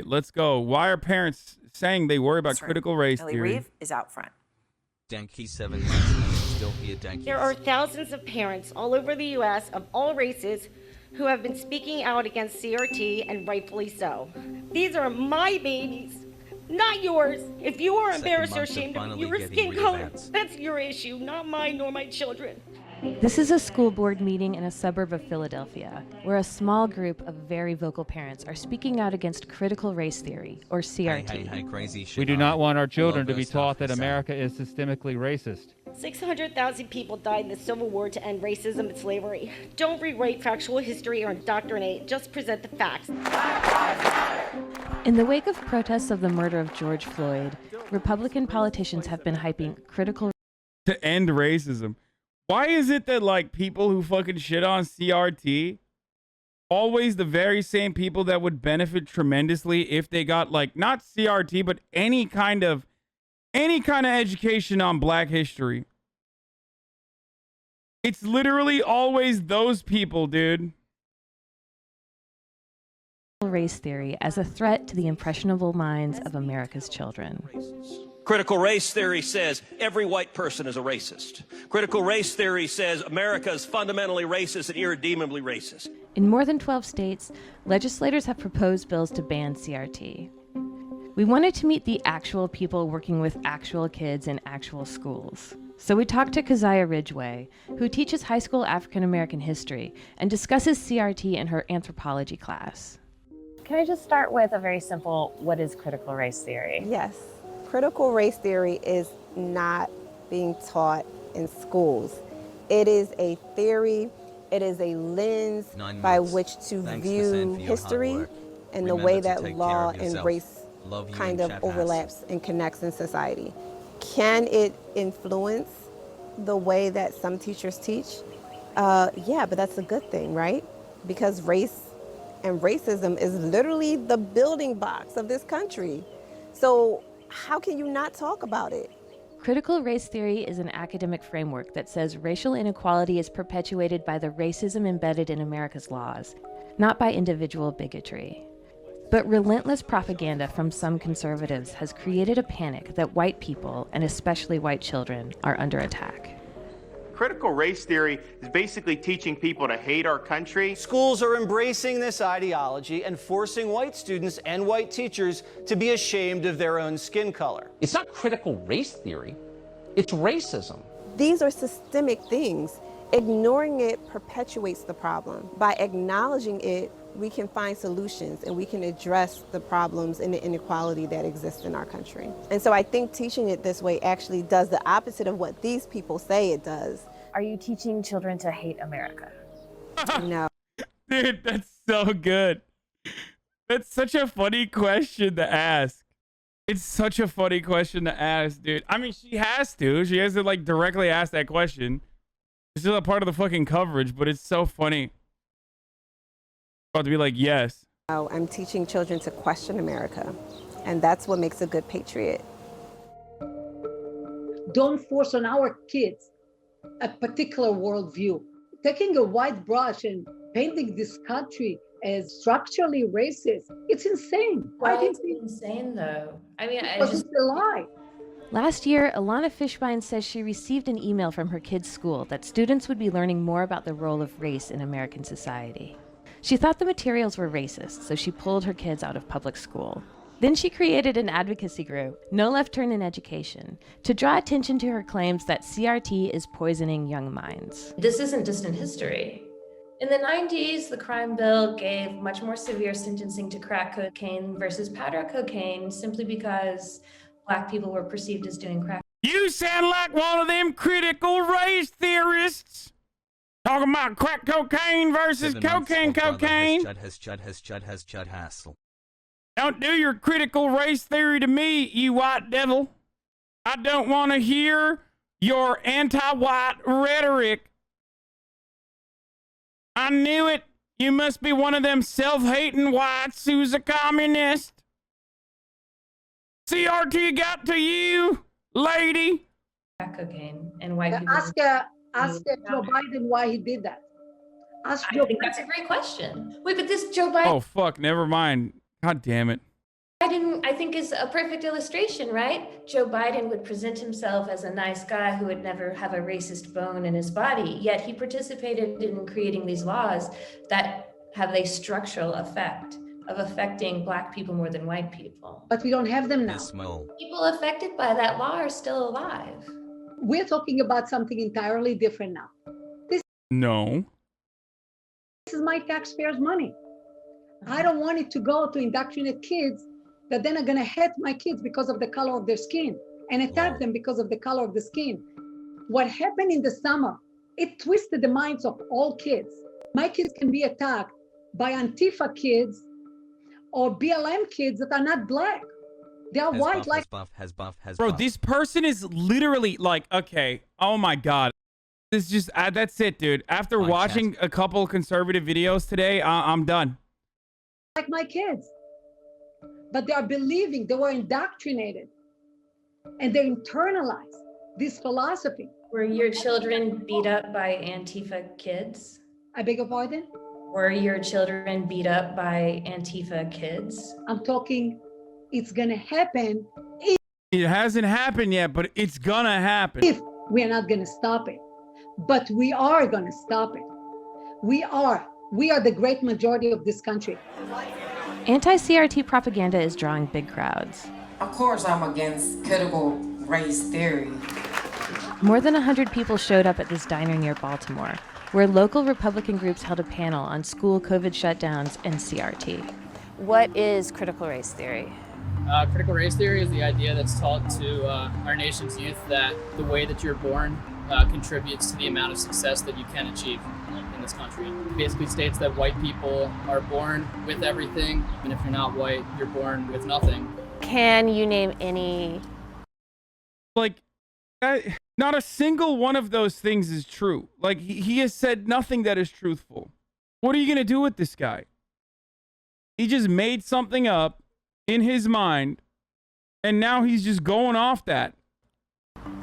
Let's go. Why are parents saying they worry about critical race Ellie theory? Reeve is out front. Danky 7 months and still here, Danky. There are thousands of parents all over the U.S. of all races who have been speaking out against CRT, and rightfully so. These are my babies, not yours. If you are embarrassed or ashamed of your skin color, that's your issue, not mine nor my children. This is a school board meeting in a suburb of Philadelphia, where a small group of very vocal parents are speaking out against critical race theory, or CRT. Hey, crazy shit. We do not want our children to be taught that America is systemically racist. 600,000 people died in the Civil War to end racism and slavery. Don't rewrite factual history or indoctrinate, just present the facts. In the wake of protests of the murder of George Floyd, Republican politicians have been hyping critical to end racism. Why is it that, like, people who fucking shit on CRT, always the very same people that would benefit tremendously if they got, like, not CRT, but any kind of education on Black history? It's literally always those people, dude. race theory as a threat to the impressionable minds of America's children. Critical race theory says every white person is a racist. Critical race theory says America is fundamentally racist and irredeemably racist. In more than 12 states, legislators have proposed bills to ban CRT. We wanted to meet the actual people working with actual kids in actual schools. So we talked to Keziah Ridgway, who teaches high school African American history and discusses CRT in her anthropology class. Can I just start with a very simple, what is critical race theory? Yes. Critical race theory is not being taught in schools. It is a theory, it is a lens by which to view history and the way that law and race kind of overlaps and connects in society. Can it influence the way that some teachers teach? Yeah, but that's a good thing, right? Because race and racism is literally the building blocks of this country. So how can you not talk about it? Critical race theory is an academic framework that says racial inequality is perpetuated by the racism embedded in America's laws, not by individual bigotry. But relentless propaganda from some conservatives has created a panic that white people, and especially white children, are under attack. Critical race theory is basically teaching people to hate our country. Schools are embracing this ideology and forcing white students and white teachers to be ashamed of their own skin color. It's not critical race theory, it's racism. These are systemic things. Ignoring it perpetuates the problem. By acknowledging it, we can find solutions and we can address the problems and the inequality that exists in our country. And so I think teaching it this way actually does the opposite of what these people say it does. Are you teaching children to hate America? No. Dude, that's so good. That's such a funny question to ask. It's such a funny question to ask, dude. I mean, she has to. She has to, like, directly ask that question. It's still a part of the fucking coverage, but it's so funny. About to be like, yes. Oh, I'm teaching children to question America, and that's what makes a good patriot. Don't force on our kids a particular worldview. Taking a white brush and painting this country as structurally racist, it's insane. Why is it insane, though? I mean, it's a lie. Last year, Alana Fishbein says she received an email from her kids' school that students would be learning more about the role of race in American society. She thought the materials were racist, so she pulled her kids out of public school. Then she created an advocacy group, No Left Turn in Education, to draw attention to her claims that CRT is poisoning young minds. This isn't distant history. In the 90s, the crime bill gave much more severe sentencing to crack cocaine versus powder cocaine simply because Black people were perceived as doing crack. You sound like one of them critical race theorists. Talking about crack cocaine versus cocaine. Don't do your critical race theory to me, you white devil. I don't want to hear your anti-white rhetoric. I knew it. You must be one of them self-hating whites who's a communist. CRT got to you, lady. Crack cocaine and white people. Ask Joe Biden why he did that. I think that's a great question. Wait, but this Joe Biden. Oh, fuck. Never mind. God damn it. is a perfect illustration, right? Joe Biden would present himself as a nice guy who would never have a racist bone in his body, yet he participated in creating these laws that have a structural effect of affecting Black people more than white people. But we don't have them now. People affected by that law are still alive. We're talking about something entirely different now. No. This is my taxpayers' money. I don't want it to go to indoctrinate kids that then are going to hate my kids because of the color of their skin and attack them because of the color of the skin. What happened in the summer, it twisted the minds of all kids. My kids can be attacked by Antifa kids or BLM kids that are not Black. They are white Bro, this person is literally like, okay, oh my God. This is just, that's it, dude. After watching a couple conservative videos today, I'm done. Like my kids. But they are believing, they were indoctrinated. And they internalized this philosophy. Were your children beat up by Antifa kids? I beg your pardon? Were your children beat up by Antifa kids? I'm talking, it's gonna happen. It hasn't happened yet, but it's gonna happen. If we're not gonna stop it. But we are gonna stop it. We are the great majority of this country. Anti-CRT propaganda is drawing big crowds. Of course, I'm against critical race theory. More than 100 people showed up at this diner near Baltimore, where local Republican groups held a panel on school COVID shutdowns and CRT. What is critical race theory? Critical race theory is the idea that's taught to our nation's youth that the way that you're born contributes to the amount of success that you can achieve in this country. It basically states that white people are born with everything, and if you're not white, you're born with nothing. Can you name any? Like, not a single one of those things is true. Like, he has said nothing that is truthful. What are you going to do with this guy? He just made something up in his mind, and now he's just going off that.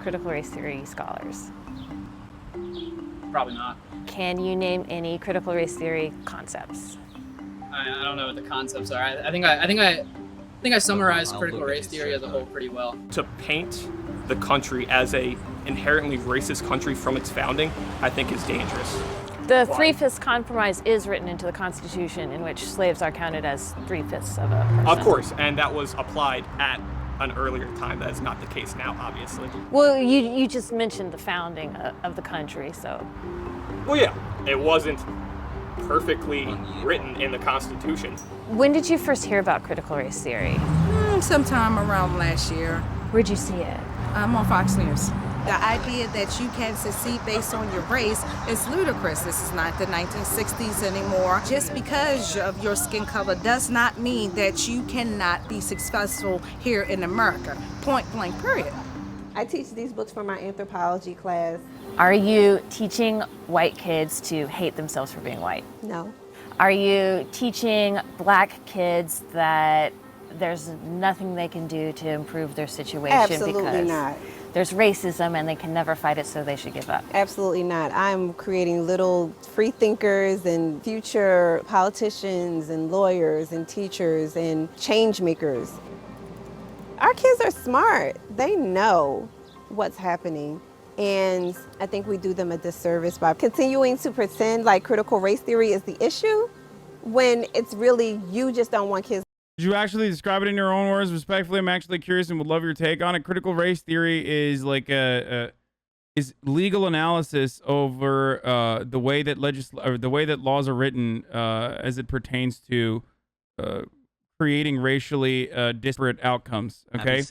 Critical race theory scholars. Probably not. Can you name any critical race theory concepts? I don't know what the concepts are. I think I summarized critical race theory as a whole pretty well. To paint the country as a inherently racist country from its founding, I think is dangerous. The Three-Fifths Compromise is written into the Constitution, in which slaves are counted as 3/5 of a person. Of course, and that was applied at an earlier time. That is not the case now, obviously. Well, you just mentioned the founding of the country, so. Well, yeah, it wasn't perfectly written in the Constitution. When did you first hear about critical race theory? Sometime around last year. Where'd you see it? I'm on Fox News. The idea that you can succeed based on your race is ludicrous. This is not the 1960s anymore. Just because of your skin color does not mean that you cannot be successful here in America. Point blank, period. I teach these books for my anthropology class. Are you teaching white kids to hate themselves for being white? No. Are you teaching Black kids that there's nothing they can do to improve their situation? Absolutely because not. There's racism and they can never fight it, so they should give up? Absolutely not. I'm creating little free thinkers and future politicians and lawyers and teachers and change makers. Our kids are smart. They know what's happening. And I think we do them a disservice by continuing to pretend like critical race theory is the issue when it's really you just don't want kids. Did you actually describe it in your own words? Respectfully, I'm actually curious and would love your take on it. Critical race theory is like is legal analysis over the way that laws are written as it pertains to creating racially disparate outcomes. Okay,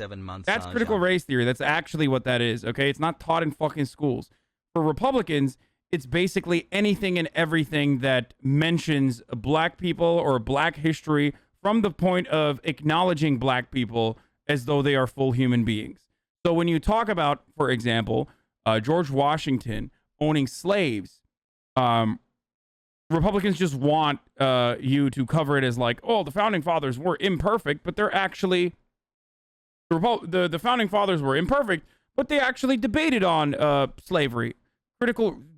that's critical race theory. That's actually what that is. Okay, it's not taught in fucking schools. For Republicans, it's basically anything and everything that mentions Black people or Black history from the point of acknowledging Black people as though they are full human beings. So when you talk about, for example, George Washington owning slaves, Republicans just want you to cover it as like, oh, the founding fathers were imperfect, but they're actually, the founding fathers were imperfect, but they actually debated on slavery.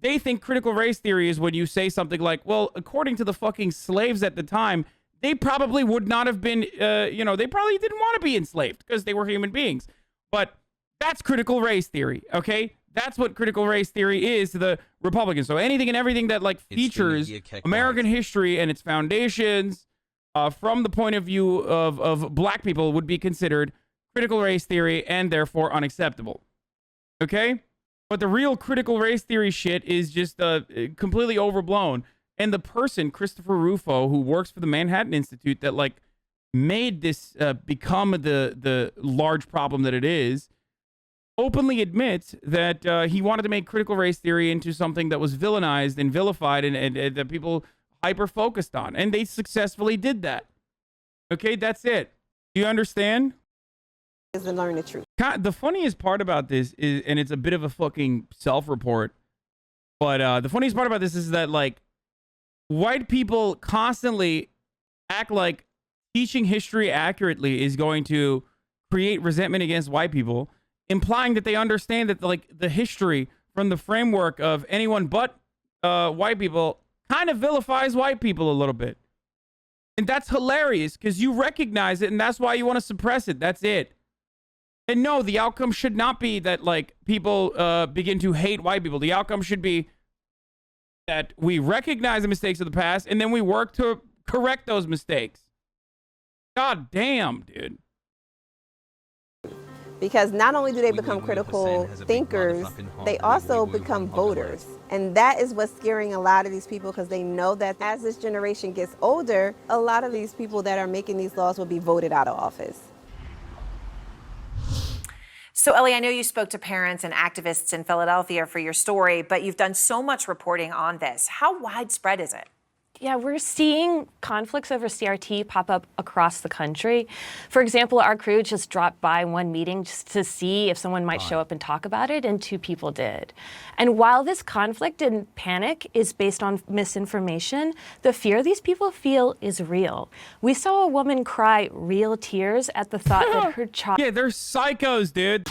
They think critical race theory is when you say something like, well, according to the fucking slaves at the time, they probably would not have been, they probably didn't want to be enslaved because they were human beings. But that's critical race theory, okay? That's what critical race theory is to the Republicans. So anything and everything that like features American history and its foundations from the point of view of black people would be considered critical race theory and therefore unacceptable, okay? But the real critical race theory shit is just completely overblown. And the person, Christopher Rufo, who works for the Manhattan Institute that like made this become the large problem that it is, openly admits that he wanted to make critical race theory into something that was villainized and vilified and that people hyper-focused on. And they successfully did that. Okay, that's it. Do you understand? Is to learn the truth. The funniest part about this is, and it's a bit of a fucking self-report, but the funniest part about this is that like white people constantly act like teaching history accurately is going to create resentment against white people, implying that they understand that like the history from the framework of anyone but white people kind of vilifies white people a little bit. And that's hilarious because you recognize it and that's why you want to suppress it. That's it. And no, the outcome should not be that like people begin to hate white people. The outcome should be that we recognize the mistakes of the past and then we work to correct those mistakes. God damn, dude. Because not only do they become critical thinkers, they also become voters. And that is what's scaring a lot of these people because they know that as this generation gets older, a lot of these people that are making these laws will be voted out of office. So, Ellie, I know you spoke to parents and activists in Philadelphia for your story, but you've done so much reporting on this. How widespread is it? Yeah, we're seeing conflicts over CRT pop up across the country. For example, our crew just dropped by one meeting just to see if someone might show up and talk about it, and 2 people did. And while this conflict and panic is based on misinformation, the fear these people feel is real. We saw a woman cry real tears at the thought that her child... Yeah, they're psychos, dude.